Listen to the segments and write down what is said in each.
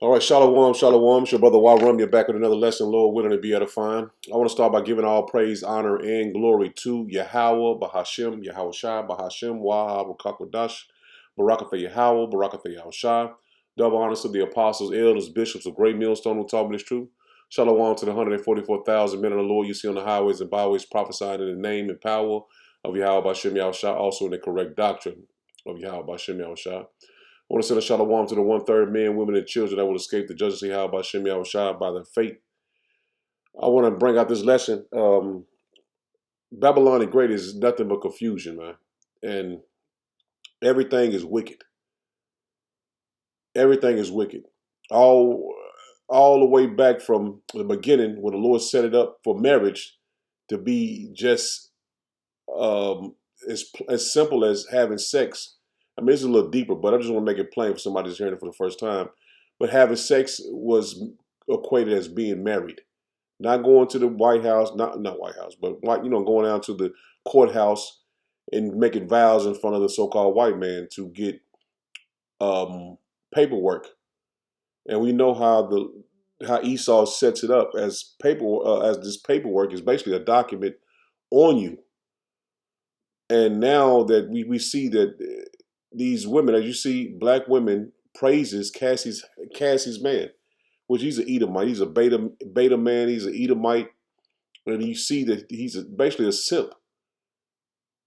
All right, shalom, shalom. It's your brother Warum. You're back with another lesson, Lord willing to be edifying. I want to start by giving all praise, honor, and glory to Yahweh, Bahashem, Yahweh Shai, Bahashem, Wahab, Kakwadash, Barakatha Yahweh, Barakatha Yahweh Shai. Double honors to the apostles, elders, bishops of Great Millstone who taught me this truth. Shalom to the 144,000 men of the Lord you see on the highways and byways prophesying in the name and power of Yahweh Bahashem, Yahweh Shai, also in the correct doctrine of Yahweh Bahashem, Yahweh Shai. I want to send a shalom to the one-third men, women, and children that will escape the judgment of Yahweh by Shem Shai by their fate. I want to bring out this lesson. Babylon the Great is nothing but confusion, man. And everything is wicked. Everything is wicked. All all the way back from the beginning when the Lord set it up for marriage to be just as simple as having sex. I mean, it's a little deeper, but I just want to make it plain for somebody who's hearing it for the first time. But having sex was equated as being married, not going to the White House, not White House, but going down to the courthouse and making vows in front of the so-called white man to get paperwork. And we know how Esau sets it up as as this paperwork is basically a document on you. And now that we see that these women, as you see, black women praises Cassie's man, which he's an Edomite. He's a beta man. He's an Edomite, and you see that he's basically a simp.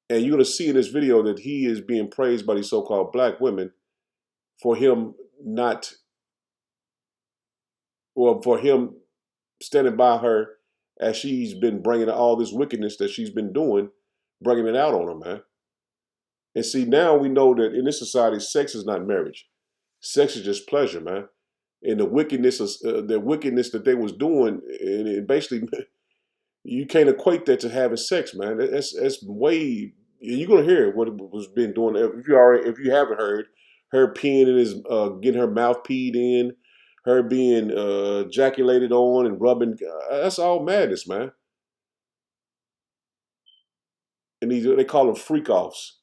And you're gonna see in this video that he is being praised by these so-called black women for him not, or for him standing by her as she's been bringing all this wickedness that she's been doing, bringing it out on her, man. And see, now we know that in this society, sex is not marriage. Sex is just pleasure, man. And the wickedness that they was doing, and it basically, you can't equate that to having sex, man. That's way. You're gonna hear what it was being doing. If you haven't heard, her peeing in his, getting her mouth peed in, her being ejaculated on and rubbing. That's all madness, man. And they call them freak offs.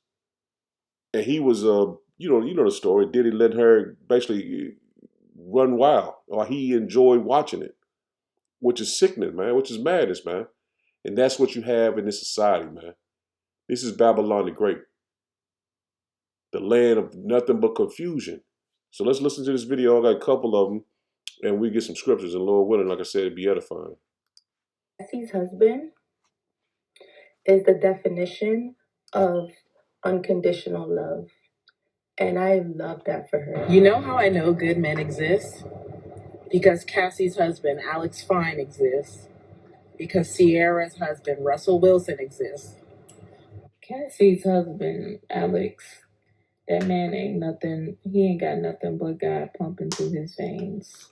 And he was, you know the story. Diddy let her basically run wild, or he enjoyed watching it, which is sickening, man. Which is madness, man. And that's what you have in this society, man. This is Babylon the Great, the land of nothing but confusion. So let's listen to this video. I got a couple of them, and we get some scriptures. And Lord willing, like I said, it'd be edifying. Jesse's husband is the definition of unconditional love. And I love that for her. You know how I know good men exist? Because Cassie's husband, Alex Fine, exists. Because Sierra's husband, Russell Wilson, exists. Cassie's husband, Alex, that man ain't nothing. He ain't got nothing but God pumping through his veins.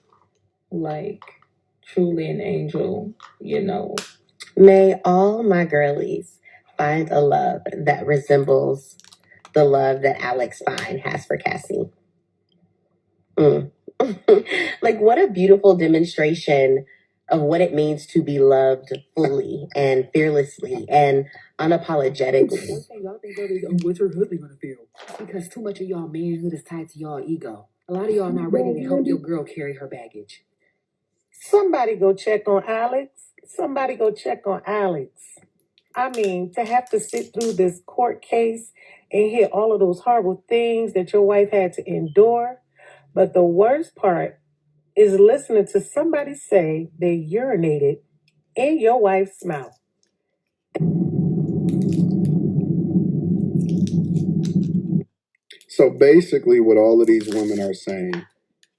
Like, truly an angel, you know. May all my girlies find a love that resembles the love that Alex Fine has for Cassie. Like, what a beautiful demonstration of what it means to be loved fully and fearlessly and unapologetically. Y'all think that is, what's her husband gonna feel? Because too much of y'all manhood is tied to y'all ego. A lot of y'all not ready to help your girl carry her baggage. Somebody go check on Alex. Somebody go check on Alex. I mean, to have to sit through this court case and hear all of those horrible things that your wife had to endure. But the worst part is listening to somebody say they urinated in your wife's mouth. So basically, what all of these women are saying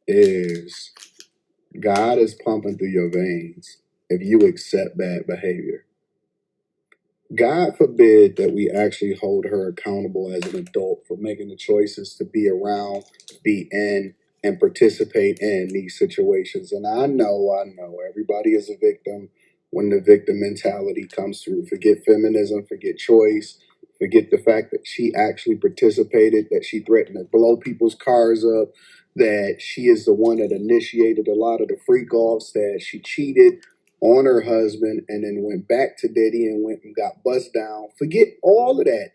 is God is pumping through your veins if you accept bad behavior. God forbid that we actually hold her accountable as an adult for making the choices to be around, be in, and participate in these situations. And I know, everybody is a victim when the victim mentality comes through. Forget feminism, forget choice, forget the fact that she actually participated, that she threatened to blow people's cars up, that she is the one that initiated a lot of the freak offs, that she cheated on her husband and then went back to Diddy and went and got buzzed down. Forget all of that.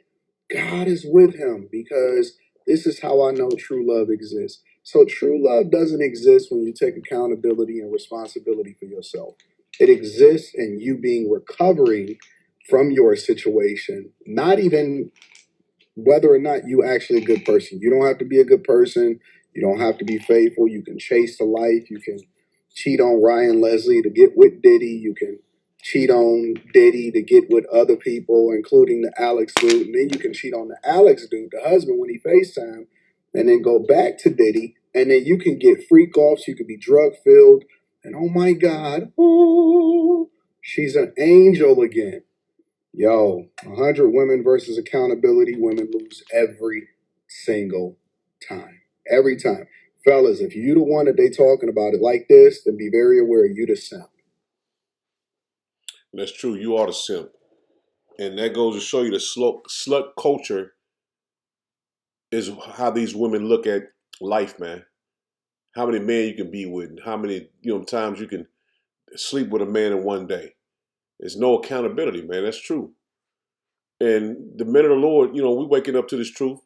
God is with him, because this is how I know true love exists. So true love doesn't exist when you take accountability and responsibility for yourself. It exists in you being recovering from your situation, not even whether or not you actually a good person. You don't have to be a good person. You don't have to be faithful. You can chase the life. You can cheat on Ryan Leslie to get with Diddy. You can cheat on Diddy to get with other people, including the Alex dude. And then you can cheat on the Alex dude, the husband, when he FaceTime, and then go back to Diddy. And then you can get freak offs. You could be drug filled. And oh my God, ooh, she's an angel again. Yo, 100 women versus accountability. Women lose every single time. Every time. Fellas, if you the one that they talking about it like this, then be very aware you the simp. That's true. You are the simp. And that goes to show you the slut culture is how these women look at life, man. How many men you can be with, and how many times you can sleep with a man in one day. There's no accountability, man. That's true. And the men of the Lord, we waking up to this truth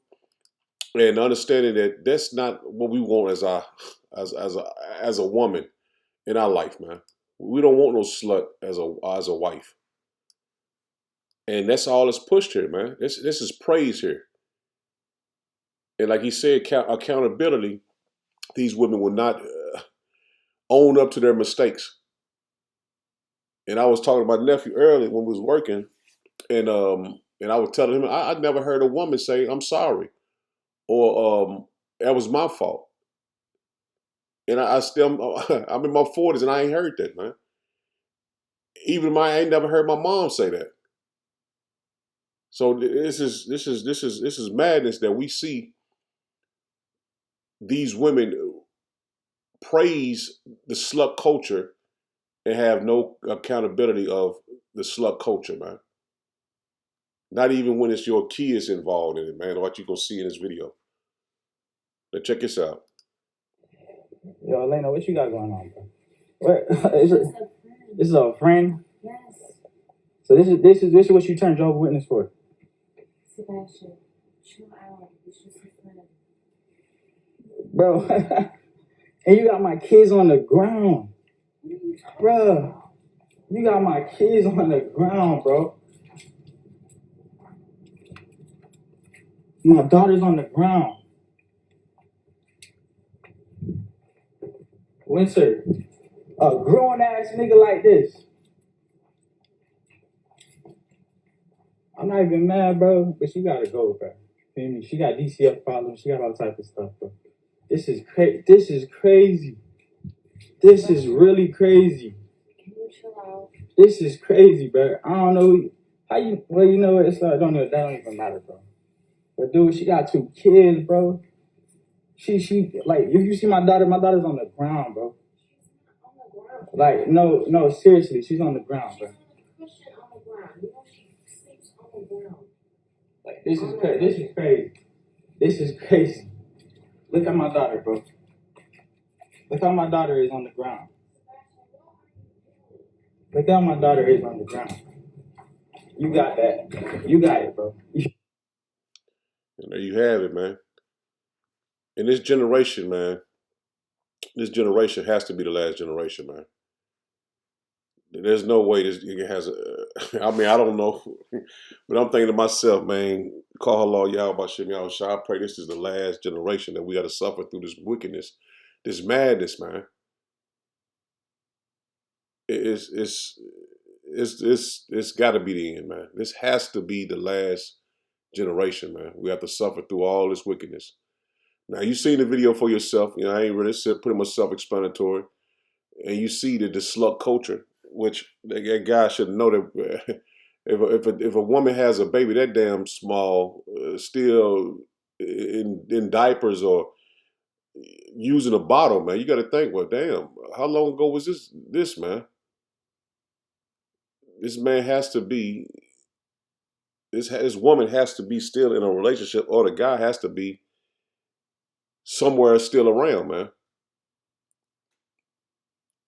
and understanding that that's not what we want as a woman in our life, man. We don't want no slut as a wife. And that's all that's pushed here, man. This is praise here. And like he said, accountability, these women will not own up to their mistakes. And I was talking to my nephew earlier when we was working, and I was telling him I never heard a woman say I'm sorry or that was my fault. And I still I'm in my 40s and I ain't heard that, man. Even I ain't never heard my mom say that. So this is madness that we see these women praise the slut culture and have no accountability of the slut culture, man. Not even when it's your kids involved in it, man. What you gonna see in this video. Now check this out. Yo, Elena, what you got going on, bro? What? This is a friend. Yes, So this is what you turned Jehovah's Witness for, Sebastian, chill out. It's just a friend. bro. And you got my kids on the ground, bro. You got my kids on the ground, bro. My daughter's on the ground. Winter, a grown ass nigga like this. I'm not even mad, bro, but she gotta go, bro. Feel me? She got DCF problems. She got all type of stuff, bro. This is crazy. This is crazy. This is really crazy. Can you chill out? This is crazy, bro. I don't know how you. Well, you know what? It's like, that don't even matter, bro. But dude, she got 2 kids, bro. She like if you see my daughter's on the ground, bro. On the ground. Like no, seriously, she's on the ground, bro. Christian on the ground. You know she sleeps on the ground. Like this is crazy. This is crazy. Look at my daughter, bro. Look how my daughter is on the ground. Look how my daughter is on the ground. You got that. You got it, bro. And there you have it, man. In this generation, man, this generation has to be the last generation, man. There's no way this has I mean, I don't know. But I'm thinking to myself, man, call Allah Yahweh Shem Yahushua. I pray this is the last generation that we got to suffer through this wickedness, this madness, man. It's got to be the end, man. This has to be the last generation, man. We have to suffer through all this wickedness. Now, you seen the video for yourself. I ain't really said pretty much self-explanatory. And you see the slut culture, which that guy should know that if a woman has a baby that damn small, still in diapers or using a bottle, man, you got to think, well, damn, how long ago was this, man? This man has to be, this woman has to be still in a relationship, or the guy has to be somewhere still around, man.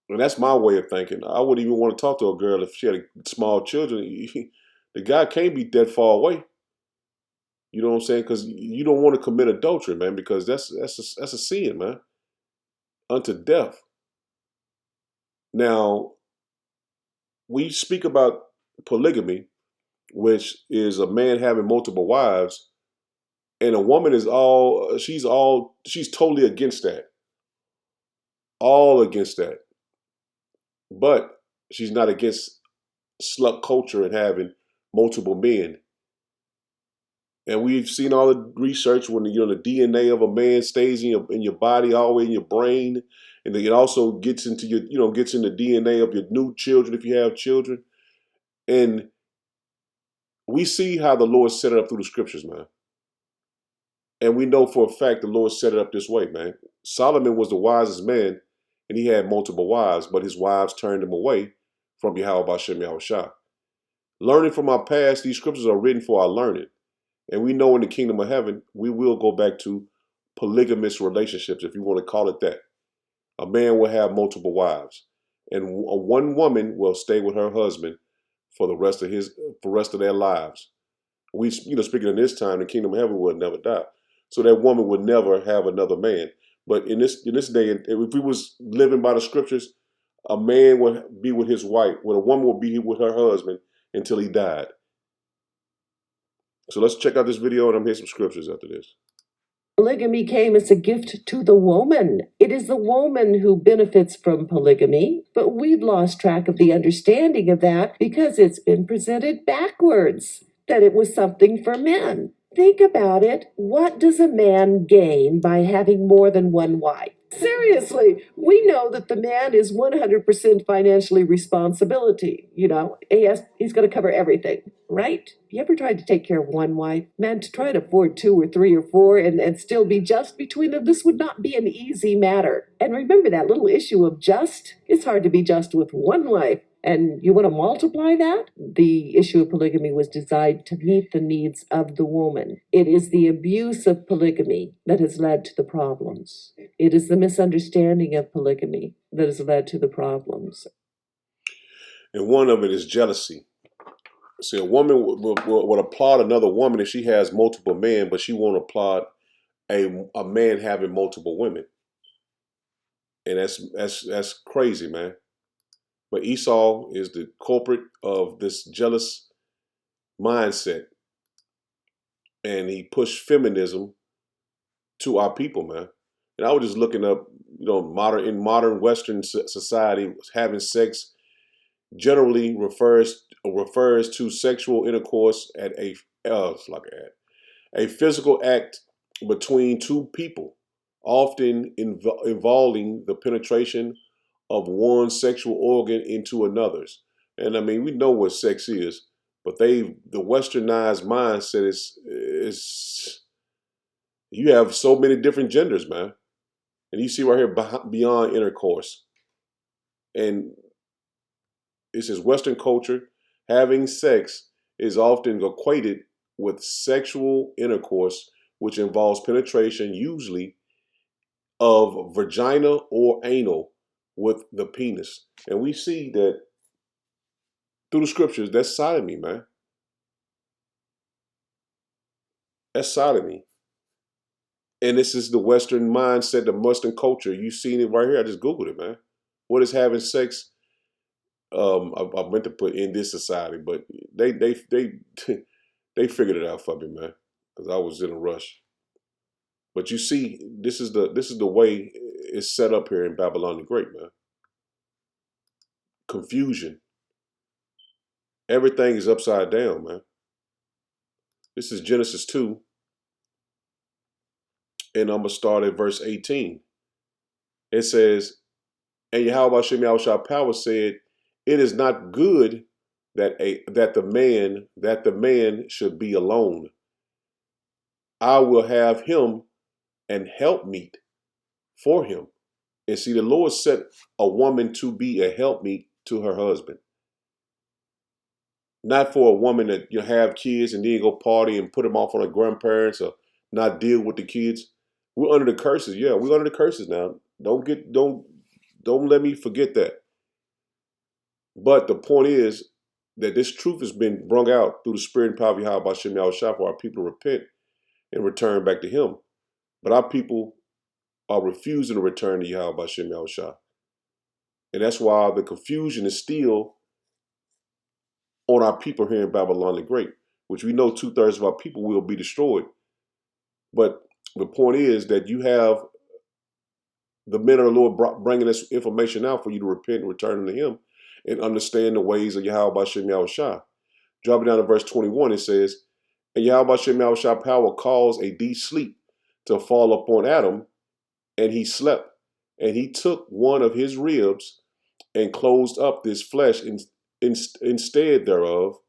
And that's my way of thinking. I wouldn't even want to talk to a girl if she had small children. The guy can't be that far away. You know what I'm saying? Because you don't want to commit adultery, man, because that's a sin, man, unto death. Now, we speak about polygamy, which is a man having multiple wives, and a woman is she's totally against that, all against that. But she's not against slut culture and having multiple men. And we've seen all the research when the DNA of a man stays in your body, all the way in your brain, and then it also gets into gets in the DNA of your new children if you have children. And we see how the Lord set it up through the scriptures, man. And we know for a fact the Lord set it up this way, man. Solomon was the wisest man, and he had multiple wives, but his wives turned him away from Yahweh Bashem Yahushua. Learning from our past, these scriptures are written for our learning. And we know in the kingdom of heaven, we will go back to polygamous relationships, if you want to call it that. A man will have multiple wives, and one woman will stay with her husband for the rest of their lives. We, speaking in this time, the kingdom of heaven will never die. So that woman would never have another man. But in this day, if we was living by the scriptures, a man would be with his wife, when a woman would be with her husband until he died. So let's check out this video, and I'm going to hit some scriptures after this. Polygamy came as a gift to the woman. It is the woman who benefits from polygamy, but we've lost track of the understanding of that because it's been presented backwards, that it was something for men. Think about it. What does a man gain by having more than one wife? Seriously, we know that the man is 100% financially responsibility. He's going to cover everything, right? You ever tried to take care of one wife? Man, to try to afford 2 or 3 or 4 and still be just between them, this would not be an easy matter. And remember that little issue of just? It's hard to be just with one wife. And you want to multiply that? The issue of polygamy was designed to meet the needs of the woman. It is the abuse of polygamy that has led to the problems. It is the misunderstanding of polygamy that has led to the problems. And one of it is jealousy. See, a woman would applaud another woman if she has multiple men, but she won't applaud a man having multiple women. And that's crazy, man. But Esau is the culprit of this jealous mindset. And he pushed feminism to our people, man. And I was just looking up, modern Western society, having sex generally refers to sexual intercourse at a physical act between two people, often involving the penetration of one sexual organ into another's. And I mean, we know what sex is, but the westernized mindset is you have so many different genders, man. And you see right here, beyond intercourse. And it says Western culture, having sex is often equated with sexual intercourse, which involves penetration, usually of vagina or anal, with the penis. And we see that through the scriptures, that's sodomy, man. That's sodomy. And this is the Western mindset, the Western culture. You've seen it right here. I just Googled it, man. What is having sex? I meant to put in this society, but they figured it out for me, man, because I was in a rush. But you see, this is the way it's set up here in Babylon the Great, man. Confusion. Everything is upside down, man. This is Genesis 2, and I'm gonna start at verse 18. It says, "And Yahweh Shem Yahushua Power said, it is not good that the man should be alone. I will have him an helpmeet for him." And see, the Lord set a woman to be a helpmeet to her husband. Not for a woman that have kids and then go party and put them off on her grandparents or not deal with the kids. We're under the curses. Yeah, we're under the curses now. Don't let me forget that. But the point is that this truth has been brought out through the spirit and power of Yahweh Shem Yahushua for our people to repent and return back to him. But our people are refusing to return to Yahweh B'Shem Yahushua. And that's why the confusion is still on our people here in Babylon the Great, which we know 2/3 of our people will be destroyed. But the point is that you have the men of the Lord bringing this information out for you to repent and return to him and understand the ways of Yahweh B'Shem Yahushua. Dropping down to verse 21, it says, and Yahweh B'Shem Yahushua power caused a deep sleep to fall upon Adam, and he slept. And he took one of his ribs and closed up this flesh instead thereof.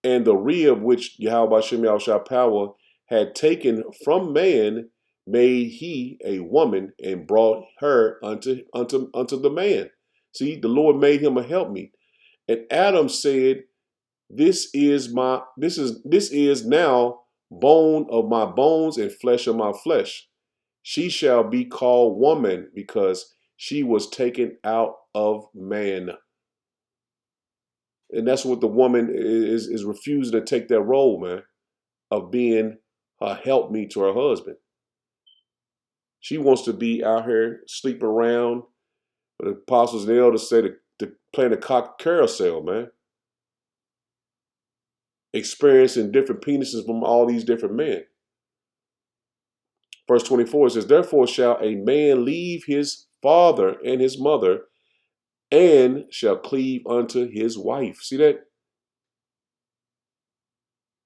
And the rib which Yahweh B'Shem Yahushua power had taken from man made he a woman and brought her unto the man. See, the Lord made him a helpmeet. And Adam said, This is now bone of my bones and flesh of my flesh. She shall be called woman because she was taken out of man. And that's what the woman is refusing to take that role, man, of being a helpmeet to her husband. She wants to be out here sleeping around. The apostles and the elders say to playing the carousel, man. Experiencing different penises from all these different men. Verse 24 says, therefore shall a man leave his father and his mother and shall cleave unto his wife. See that?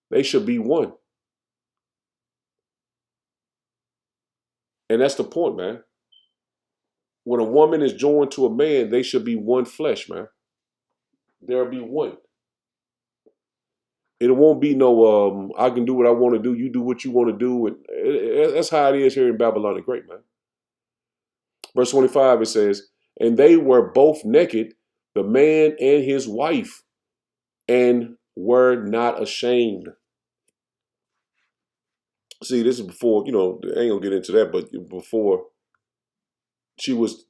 They shall be one. And that's the point, man. When a woman is joined to a man, they should be one flesh, man. There'll be one. It won't be no, I can do what I want to do. You do what you want to do. And that's how it is here in Babylon the Great, man. Verse 25, it says, and they were both naked, the man and his wife, and were not ashamed. See, this is before, I ain't gonna get into that, but before she was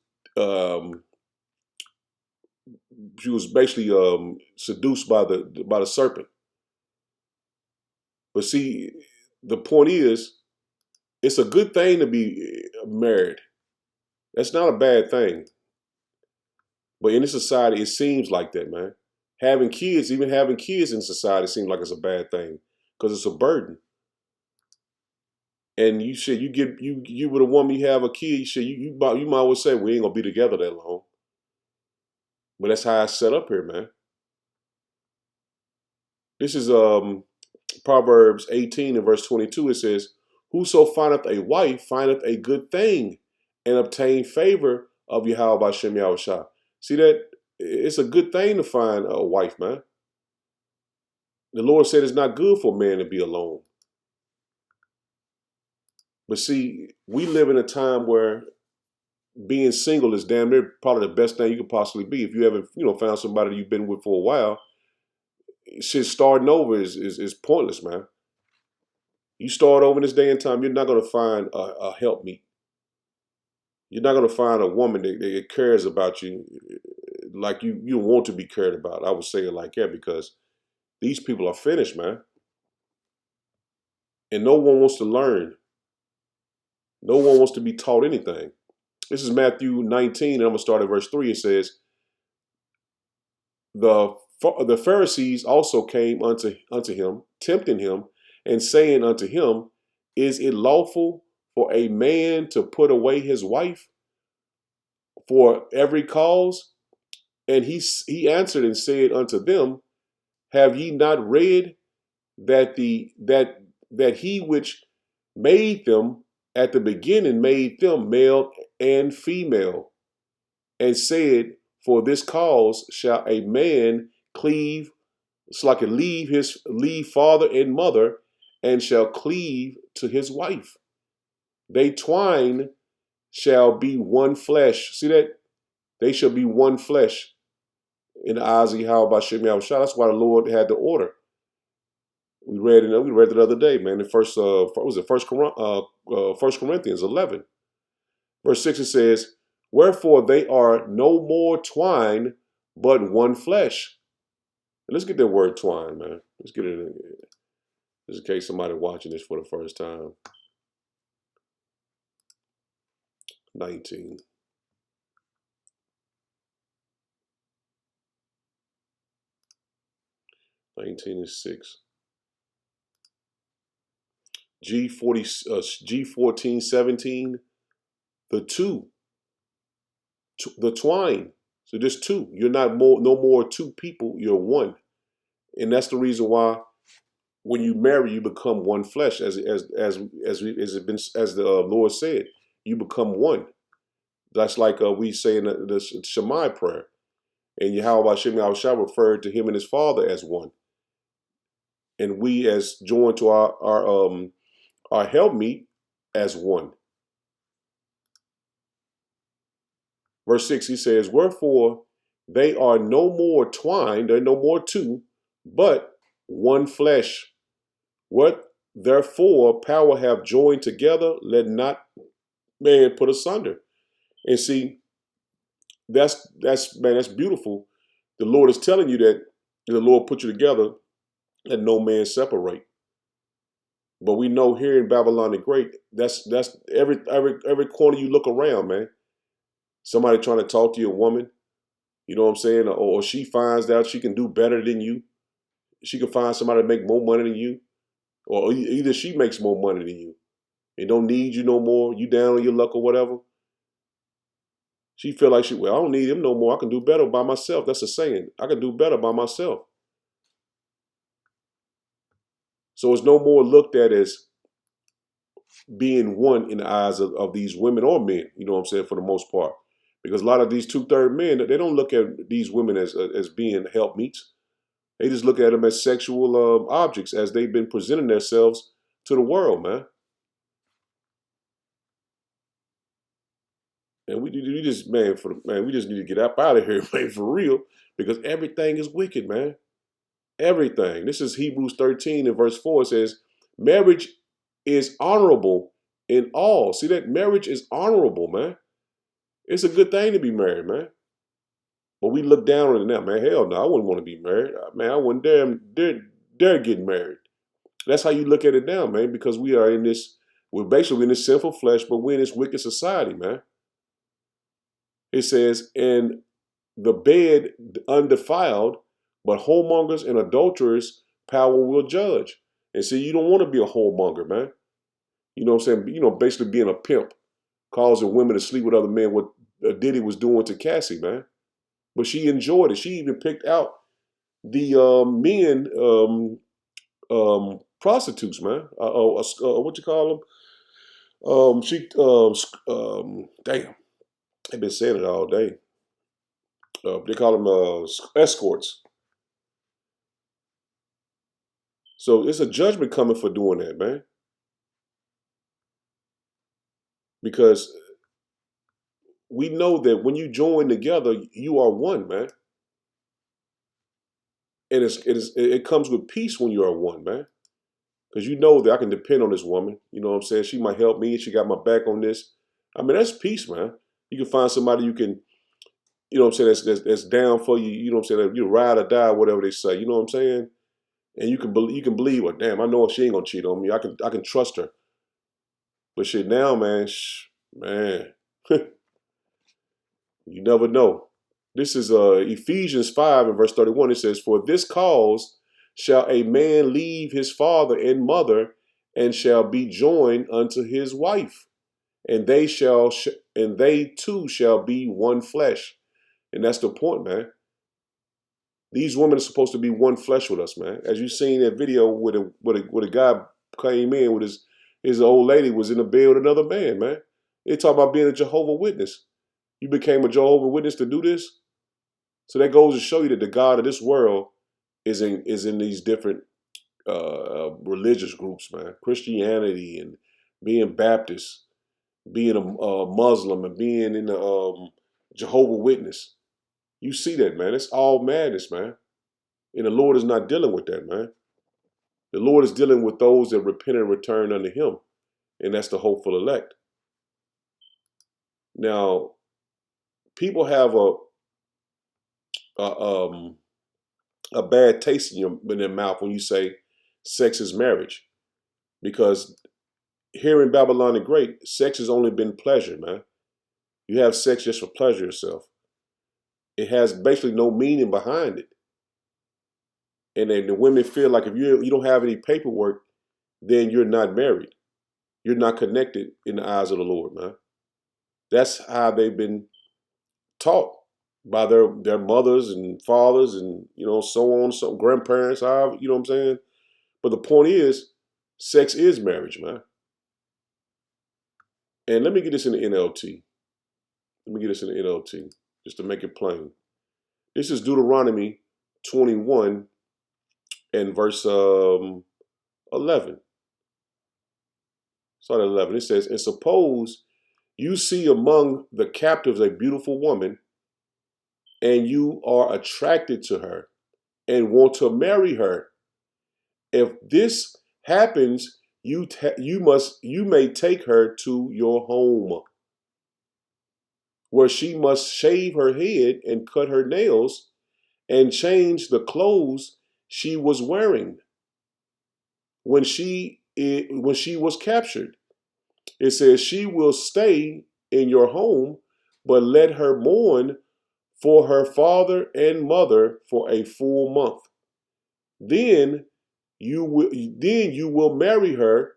basically seduced by the serpent. But see, the point is, it's a good thing to be married. That's not a bad thing. But in this society, it seems like that, man. Even having kids in society seems like it's a bad thing because it's a burden. And you with a woman, you have a kid, you might well say, we ain't gonna be together that long. But that's how it's set up here, man. This is Proverbs 18 and verse 22. It says, whoso findeth a wife findeth a good thing and obtain favor of Yahweh B'Shem Yahushua. See that? It's a good thing to find a wife, man. The Lord said it's not good for a man to be alone. But see, we live in a time where being single is damn near probably the best thing you could possibly be. If you haven't, found somebody you've been with for a while, shit starting over is pointless, man. You start over in this day and time, you're not going to find a helpmeet. You're not going to find a woman that cares about you like you want to be cared about. I would say it like that because these people are finished, man. And no one wants to learn. No one wants to be taught anything. This is Matthew 19, and I'm going to start at verse 3. It says, the Pharisees also came unto him, tempting him, and saying unto him, is it lawful for a man to put away his wife for every cause? And he answered and said unto them, have ye not read that that he which made them at the beginning made them male and female, and said, for this cause shall a man leave father and mother, and shall cleave to his wife. They twine shall be one flesh. See that? They shall be one flesh in the eyes of Yahweh B'Shem Yahushua. That's why the Lord had the order. We read it the other day, man. In First Corinthians 11, verse 6, it says, wherefore they are no more twine, but one flesh. And let's get that word twine, man. Let's get it in here. Just in case somebody watching this for the first time. 19. is 6. G14:17. The two, the twine. So there's two. You're not no more two people. You're one, and that's the reason why when you marry, you become one flesh, as the Lord said, you become one. That's like we say in the Shema prayer, and Yahweh Hashem Yahushua referred to him and his Father as one, and we as joined to our helpmeet as one. Verse 6, he says, wherefore they are no more twined, they're no more two, but one flesh. What therefore power have joined together, let not man put asunder. And see, that's beautiful. The Lord is telling you that the Lord put you together, let no man separate. But we know here in Babylon the Great, that's every corner you look around, man. Somebody trying to talk to you, a woman, you know what I'm saying? Or she finds out she can do better than you. She can find somebody to make more money than you. Or either she makes more money than you and don't need you no more. You down on your luck or whatever. She feel like I don't need him no more. I can do better by myself. That's a saying. I can do better by myself. So it's no more looked at as being one in the eyes of these women or men, you know what I'm saying, for the most part. Because a lot of these 2/3 men, they don't look at these women as being helpmeets. They just look at them as sexual objects as they've been presenting themselves to the world, man. And we just we just need to get up out of here, man, for real, because everything is wicked, man. Everything. This is Hebrews 13 and verse 4. It says, marriage is honorable in all. See that? Marriage is honorable, man. It's a good thing to be married, man. But we look down on it now, man. Hell no, I wouldn't want to be married. Man, I wouldn't dare get married. That's how you look at it now, man, because we're basically in this sinful flesh, but we're in this wicked society, man. It says, and the bed undefiled, but whoremongers and adulterers power will judge. And see, you don't want to be a whoremonger, man. You know what I'm saying? You know, basically being a pimp, causing women to sleep with other men, what Diddy was doing to Cassie, man. But she enjoyed it. She even picked out the men prostitutes, man. What you call them? Damn, I've been saying it all day. They call them escorts. So it's a judgment coming for doing that, man. Because we know that when you join together, you are one, man. And it comes with peace when you are one, man. Because you know that I can depend on this woman. You know what I'm saying? She might help me. She got my back on this. I mean, that's peace, man. You can find somebody you can, you know what I'm saying, that's down for you. You know what I'm saying? You ride or die, whatever they say. You know what I'm saying? And you can believe, well, damn, I know she ain't gonna cheat on me. I can trust her. But shit, now, man, you never know. This is Ephesians 5 and verse 31. It says, for this cause shall a man leave his father and mother, and shall be joined unto his wife, and they two shall be one flesh. And that's the point, man. These women are supposed to be one flesh with us, man. As you seen that video with a guy came in with his old lady was in the bed with another man, man. They talk about being a Jehovah's Witness. You became a Jehovah's Witness to do this? So that goes to show you that the God of this world is in these different religious groups, man. Christianity and being Baptist, being a Muslim, and being in the Jehovah's Witness. You see that, man. It's all madness, man. And the Lord is not dealing with that, man. The Lord is dealing with those that repent and return unto him. And that's the hopeful elect. Now, people have a bad taste in their mouth when you say sex is marriage. Because here in Babylon the Great, sex has only been pleasure, man. You have sex just for pleasure yourself. It has basically no meaning behind it. And then the women feel like if you don't have any paperwork, then you're not married. You're not connected in the eyes of the Lord, man. That's how they've been taught by their mothers and fathers and, so on, some grandparents, however, you know what I'm saying? But the point is, sex is marriage, man. And let me get this in the NLT. Just to make it plain. This is Deuteronomy 21 and verse 11. Start at 11. It says, and suppose you see among the captives a beautiful woman, and you are attracted to her and want to marry her. If this happens, you may take her to your home, where she must shave her head and cut her nails and change the clothes she was wearing when she was captured. It says she will stay in your home, but let her mourn for her father and mother for a full month. Then you will marry her.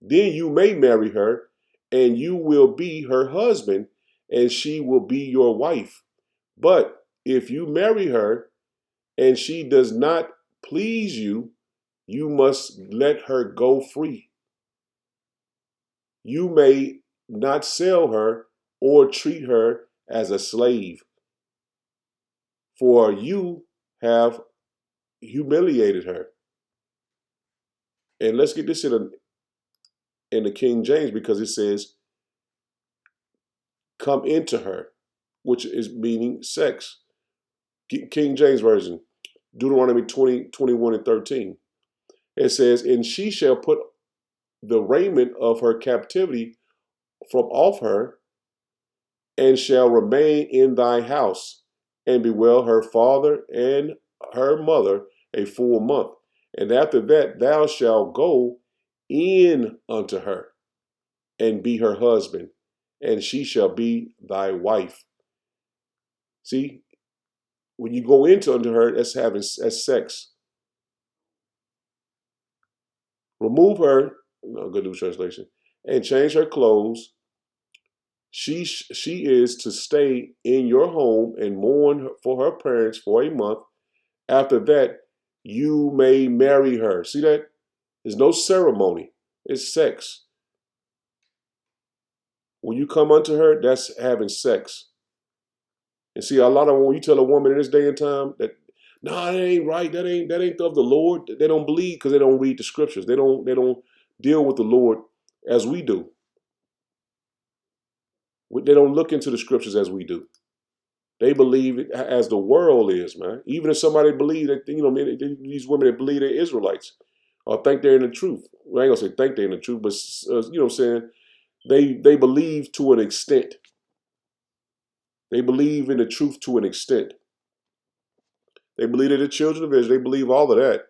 Then you may marry her, and you will be her husband, and she will be your wife. But if you marry her and she does not please you, you must let her go free. You may not sell her or treat her as a slave, for you have humiliated her. And let's get this in the King James, because it says, come into her, which is meaning sex. King James Version, Deuteronomy 20:21 and 13. It says, and she shall put the raiment of her captivity from off her, and shall remain in thy house, and bewail her father and her mother a full month. And after that thou shalt go in unto her, and be her husband, and she shall be thy wife. See, when you go into unto her, that's sex. Remove her, Good News Translation, and change her clothes. She is to stay in your home and mourn for her parents for a month. After that, you may marry her. See that? There's no ceremony. It's sex. When you come unto her, that's having sex. And see, a lot of when you tell a woman in this day and time that, that ain't right, that ain't of the Lord, they don't believe because they don't read the scriptures. They don't deal with the Lord as we do. They don't look into the scriptures as we do. They believe it as the world is, man. Even if somebody believes that, these women that believe they're Israelites or think they're in the truth. Well, I ain't gonna say think they're in the truth, but you know what I'm saying? They believe to an extent. They believe in the truth to an extent. They believe they're the children of Israel. They believe all of that.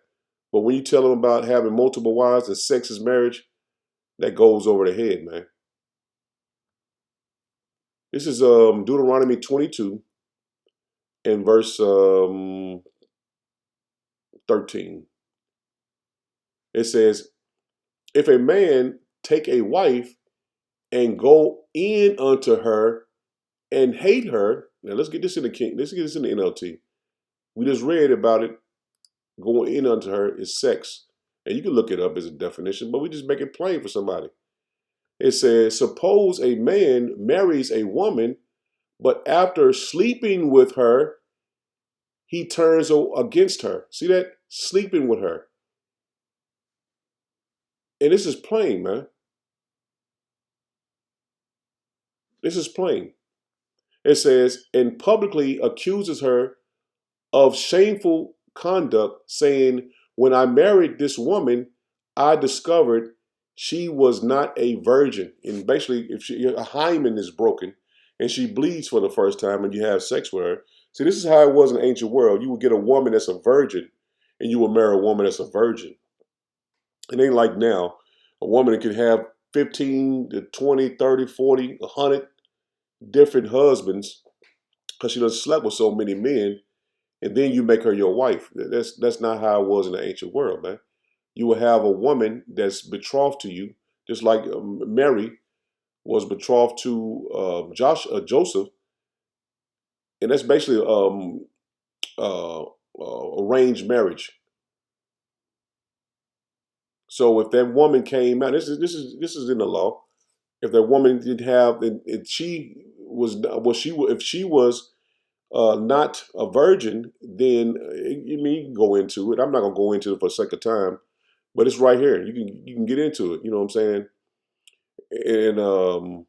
But when you tell them about having multiple wives and sex is marriage, that goes over their head, man. This is Deuteronomy 22 and verse 13. It says, if a man take a wife and go in unto her and hate her. Now let's get this in the NLT. We just read about it. Going in unto her is sex. And you can look it up as a definition, but we just make it plain for somebody. It says, suppose a man marries a woman, but after sleeping with her, he turns against her. See that? Sleeping with her. And this is plain, man. This is plain. It says, and publicly accuses her of shameful conduct, saying, when I married this woman, I discovered she was not a virgin. And basically, if a hymen is broken and she bleeds for the first time and you have sex with her. See, this is how it was in the ancient world. You would get a woman that's a virgin and you would marry a woman that's a virgin. It ain't like now. A woman can have 15 to 20, 30, 40, 100 different husbands because she done slept with so many men, and then you make her your wife. That's not how it was in the ancient world, man. You will have a woman that's betrothed to you, just like Mary was betrothed to Joseph, and that's basically uh, arranged marriage. So if that woman came out, this is in the law. If that woman did have, and she if she was not a virgin, then you can go into it. I'm not gonna go into it for the sake of time, but it's right here. You can get into it. You know what I'm saying? And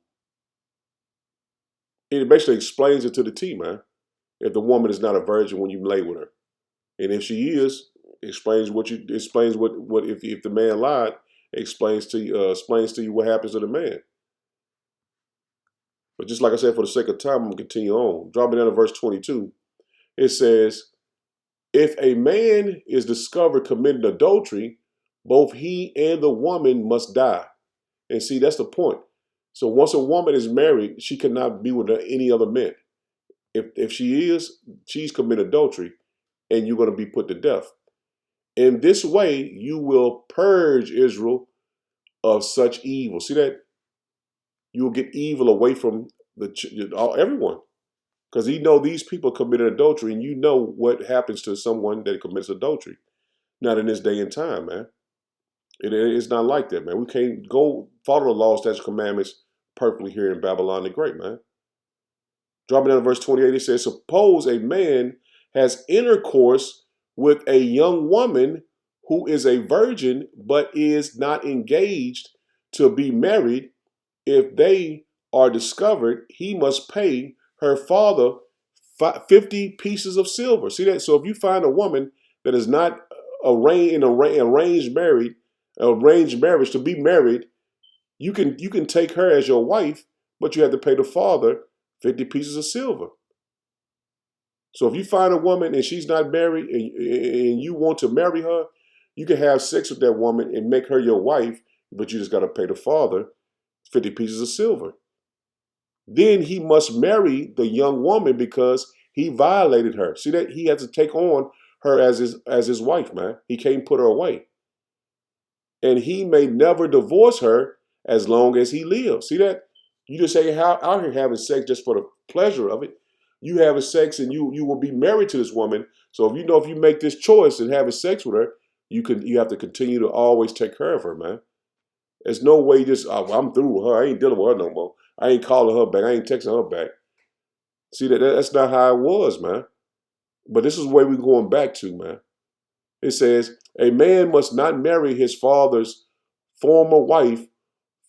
it basically explains it to the T, man. If the woman is not a virgin when you lay with her, and if she is, explains what if the man lied, explains to you what happens to the man. But just like I said, for the sake of time, I'm gonna continue on. Dropping down to verse 22, it says, "If a man is discovered committing adultery, both he and the woman must die." And see, that's the point. So once a woman is married, she cannot be with any other men. If she is, she's committed adultery, and you're going to be put to death. In this way, you will purge Israel of such evil. See that? You will get evil away from everyone. Because you know these people committed adultery, and you know what happens to someone that commits adultery. Not in this day and time, man. It's not like that, man. We can't go follow the laws, statutes, commandments perfectly here in Babylon the Great, man. Dropping down to verse 28, it says, "Suppose a man has intercourse with a young woman who is a virgin but is not engaged to be married. If they are discovered, he must pay her father 50 pieces of silver." See that? So if you find a woman that is not arranged marriage to be married, you can take her as your wife, but you have to pay the father 50 pieces of silver. So if you find a woman and she's not married and you want to marry her, you can have sex with that woman and make her your wife, but you just got to pay the father 50 pieces of silver. Then he must marry the young woman because he violated her. See that? He has to take on her as his wife, man. He can't put her away. And he may never divorce her as long as he lives. See that? You just say out here having sex just for the pleasure of it. You having sex and you will be married to this woman. So if you make this choice and having sex with her, you have to continue to always take care of her, man. There's no way just I'm through with her. I ain't dealing with her no more. I ain't calling her back. I ain't texting her back. See that's not how it was, man. But this is where we're going back to, man. It says a man must not marry his father's former wife,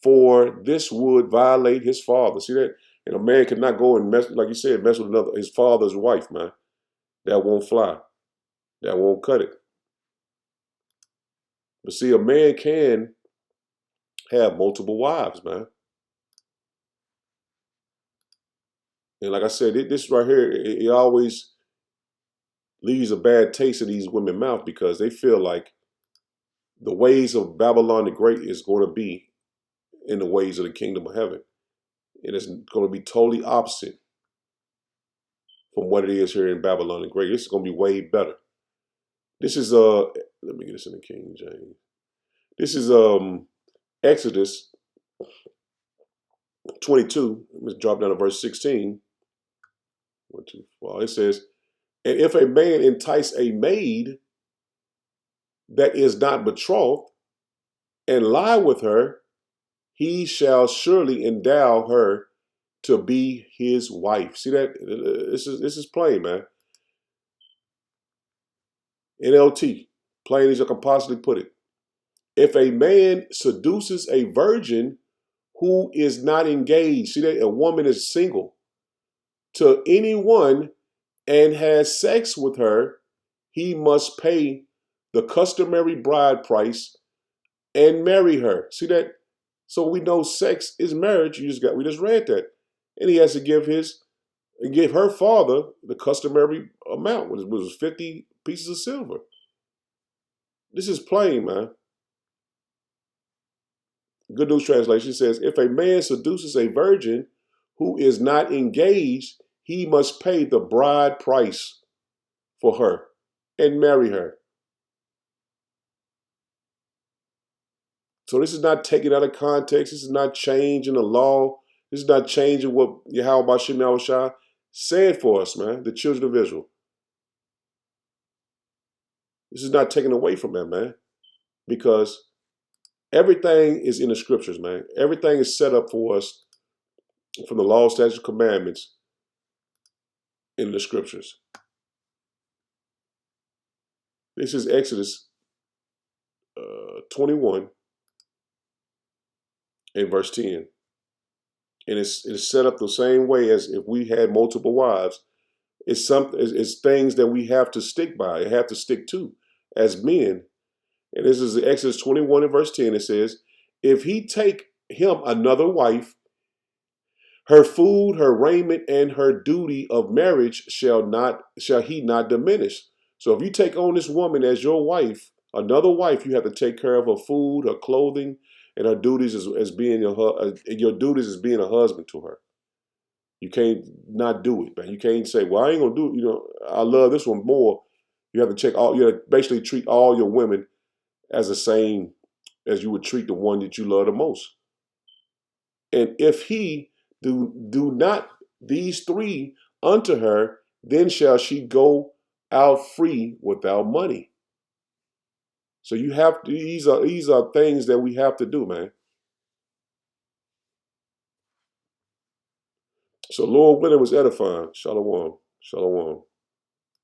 for this would violate his father. See that? And a man cannot go and mess, like you said, mess with his father's wife, man. That won't fly. That won't cut it. But see, a man can have multiple wives, man. And like I said, this right here, it always leaves a bad taste in these women's mouth because they feel like the ways of Babylon the Great is going to be in the ways of the kingdom of heaven. And it's going to be totally opposite from what it is here in Babylon the Great. This is going to be way better. This is let me get this in the King James. This is Exodus 22. Let's drop down to verse 16. 1, 2, 4. It says, "And if a man entice a maid that is not betrothed and lie with her, he shall surely endow her to be his wife." See that? This is plain, man. NLT, plain as I can possibly put it. If a man seduces a virgin who is not engaged, see that? A woman is single, to anyone and has sex with her, he must pay the customary bride price and marry her. See that? So we know sex is marriage. We just read that. And he has to give her father the customary amount, which was 50 pieces of silver. This is plain, man. Good News Translation says, if a man seduces a virgin who is not engaged, he must pay the bride price for her and marry her. So this is not taken out of context. This is not changing the law. This is not changing what Yahweh Bashim Yahushua said for us, man, the children of Israel. This is not taken away from them, man, because everything is in the scriptures, man. Everything is set up for us from the law, statutes, commandments in the scriptures. This is Exodus 21 and verse 10. And it's set up the same way as if we had multiple wives. It's things that we have to stick by, have to stick to as men. And this is Exodus 21 and verse 10. It says, if he take him another wife, her food, her raiment, and her duty of marriage shall he not diminish. So if you take on this woman as your wife, another wife, you have to take care of her food, her clothing, and her duties as being your duties as being a husband to her. You can't not do it, man. You can't say, well, I ain't gonna do it. You know, I love this one more. You have to you have to basically treat all your women as the same as you would treat the one that you love the most. And if he do not these three unto her, then shall she go out free without money. So you have to, these are things that we have to do, man. So Lord willing was edifying. Shalom. Shalom.